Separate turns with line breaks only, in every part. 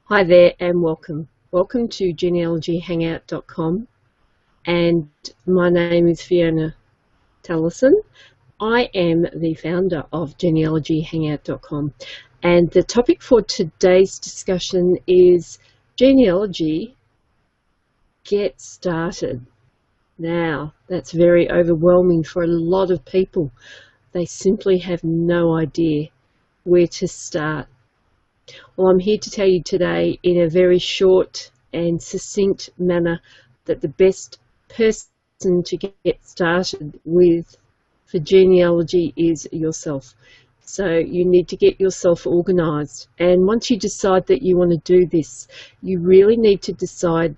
Hi there and welcome. Welcome to genealogyhangout.com, and my name is Fiona Tallison. I am the founder of genealogyhangout.com, and the topic for today's discussion is genealogy. Get started. Now, that's very overwhelming for a lot of people. They simply have no idea where to start. Well, I'm here to tell you today in a very short and succinct manner that the best person to get started with for genealogy is yourself. So you need to get yourself organised. And once you decide that you want to do this, you really need to decide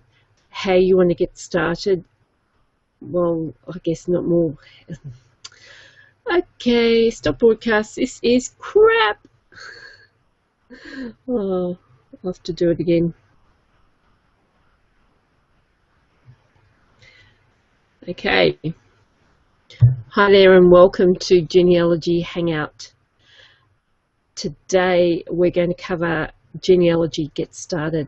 how you want to get started. Well, I guess not more. Okay, stop broadcast. This is crap. Oh, I'll have to do it again. Okay. Hi there and welcome to Genealogy Hangout. Today we're going to cover genealogy. Get started.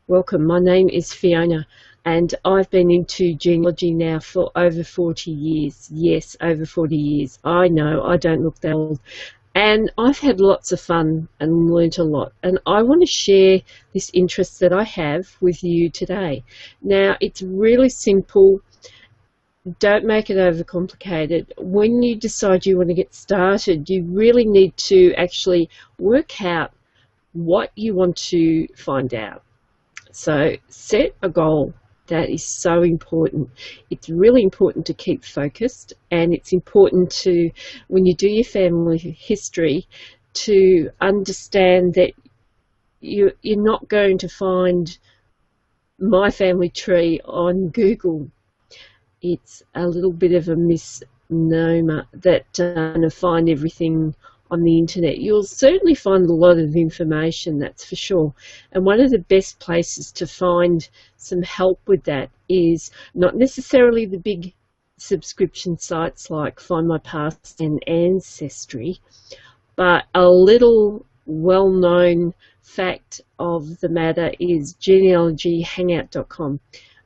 Welcome. My name is Fiona and I've been into genealogy now for over 40 years. Yes, over 40 years. I know, I don't look that old. And I've had lots of fun and learnt a lot. And I want to share this interest that I have with you today. Now, it's really simple. Don't make it overcomplicated. When you decide you want to get started, you really need to actually work out what you want to find out. So set a goal. That is so important. It's really important to keep focused, and it's important to, when you do your family history, to understand that you're not going to find my family tree on Google. It's a little bit of a misnomer that you're going to find everything on the internet. You'll certainly find a lot of information, that's for sure. And one of the best places to find some help with that is not necessarily the big subscription sites like Find My Past and Ancestry, but a little well-known fact of the matter is genealogyhangout.com.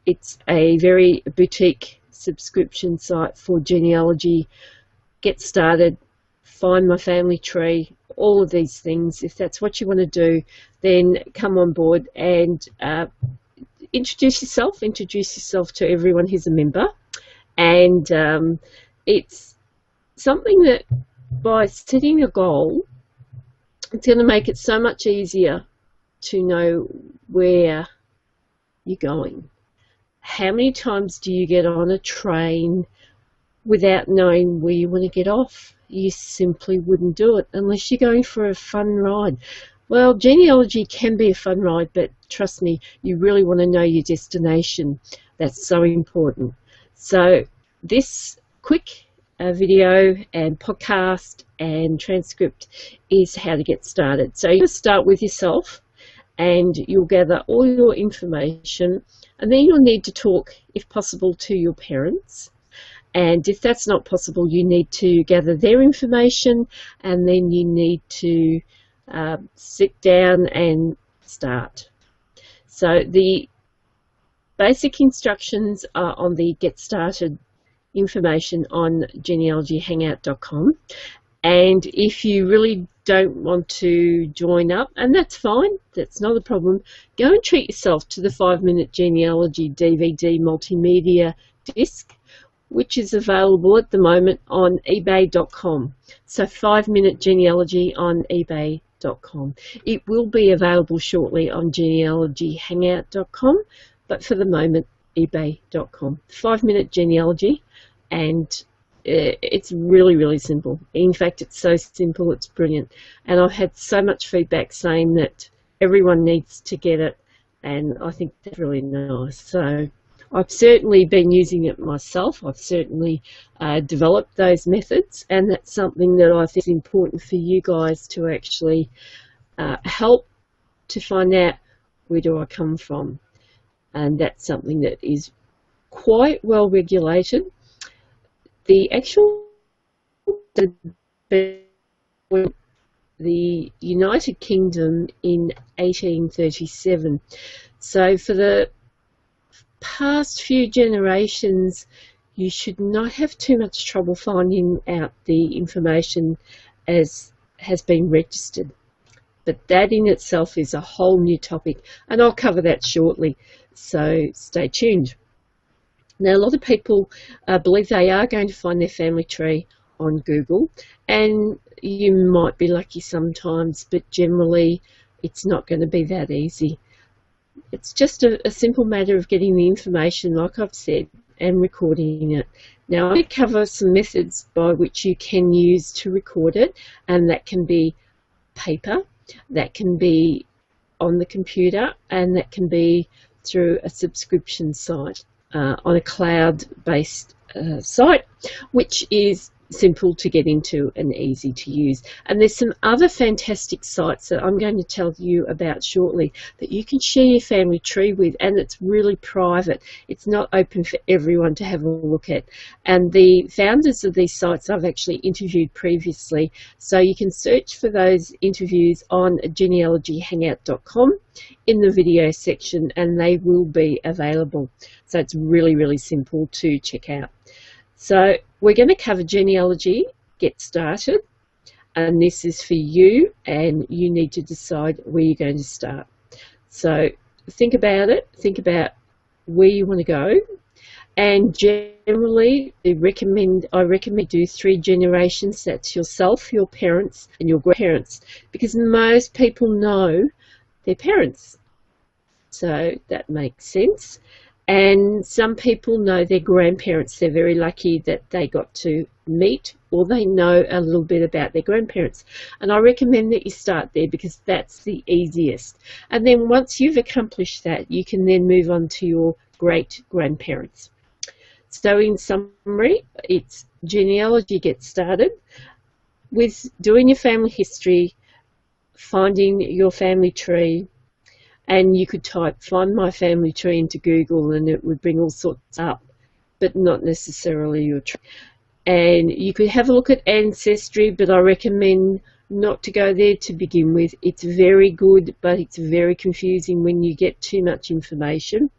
It's a very boutique subscription site for genealogy. Get started. Find my family tree, all of these things. If that's what you want to do, then come on board and introduce yourself to everyone who's a member. And it's something that by setting a goal, it's going to make it so much easier to know where you're going. How many times do you get on a train without knowing where you want to get off? You simply wouldn't do it unless you're going for a fun ride. Well, genealogy can be a fun ride, but trust me, you really want to know your destination. That's so important. So this quick video and podcast and transcript is how to get started. So you start with yourself and you'll gather all your information, and then you'll need to talk, if possible, to your parents. And if that's not possible, you need to gather their information, and then you need to sit down and start. So the basic instructions are on the Get Started information on genealogyhangout.com. And if you really don't want to join up, and that's fine, that's not a problem, go and treat yourself to the 5-minute genealogy DVD multimedia disc, which is available at the moment on ebay.com. So 5-minute genealogy on ebay.com. It will be available shortly on genealogyhangout.com, but for the moment, ebay.com. 5-minute genealogy, and it's really, really simple. In fact, it's so simple, it's brilliant. And I've had so much feedback saying that everyone needs to get it, and I think that's really nice. So I've certainly been using it myself. I've certainly developed those methods, and that's something that I think is important for you guys to actually help to find out where do I come from. And that's something that is quite well regulated. The actual the United Kingdom in 1837. So for the past few generations, you should not have too much trouble finding out the information as has been registered. But that in itself is a whole new topic, and I'll cover that shortly, so stay tuned. Now, a lot of people believe they are going to find their family tree on Google, and you might be lucky sometimes, but generally it's not going to be that easy. It's just a simple matter of getting the information, like I've said, and recording it. Now, I cover some methods by which you can use to record it, and that can be paper, that can be on the computer, and that can be through a subscription site, on a cloud-based site, which is simple to get into and easy to use. And there's some other fantastic sites that I'm going to tell you about shortly that you can share your family tree with, and it's really private. It's not open for everyone to have a look at. And the founders of these sites I've actually interviewed previously, so you can search for those interviews on genealogyhangout.com in the video section, and they will be available. So it's really, really simple to check out. So we're going to cover genealogy, get started, and this is for you, and you need to decide where you're going to start. So think about it, think about where you want to go, and generally I recommend do 3 generations. That's yourself, your parents, and your grandparents, because most people know their parents, so that makes sense. And some people know their grandparents. They're very lucky that they got to meet, or they know a little bit about their grandparents. And I recommend that you start there because that's the easiest. And then once you've accomplished that, you can then move on to your great-grandparents. So in summary, it's genealogy gets started with doing your family history, finding your family tree, and you could type "find my family tree" into Google and it would bring all sorts up, but not necessarily your tree. And you could have a look at Ancestry, but I recommend not to go there to begin with. It's very good, but it's very confusing when you get too much information.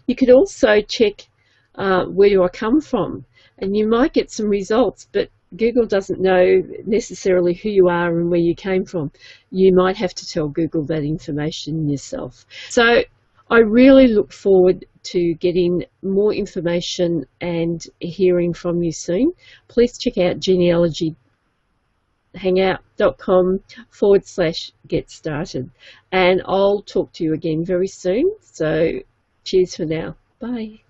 You could also check where do I come from, and you might get some results, but Google doesn't know necessarily who you are and where you came from. You might have to tell Google that information yourself. So I really look forward to getting more information and hearing from you soon. Please check out genealogyhangout.com/get started. And I'll talk to you again very soon. So cheers for now. Bye.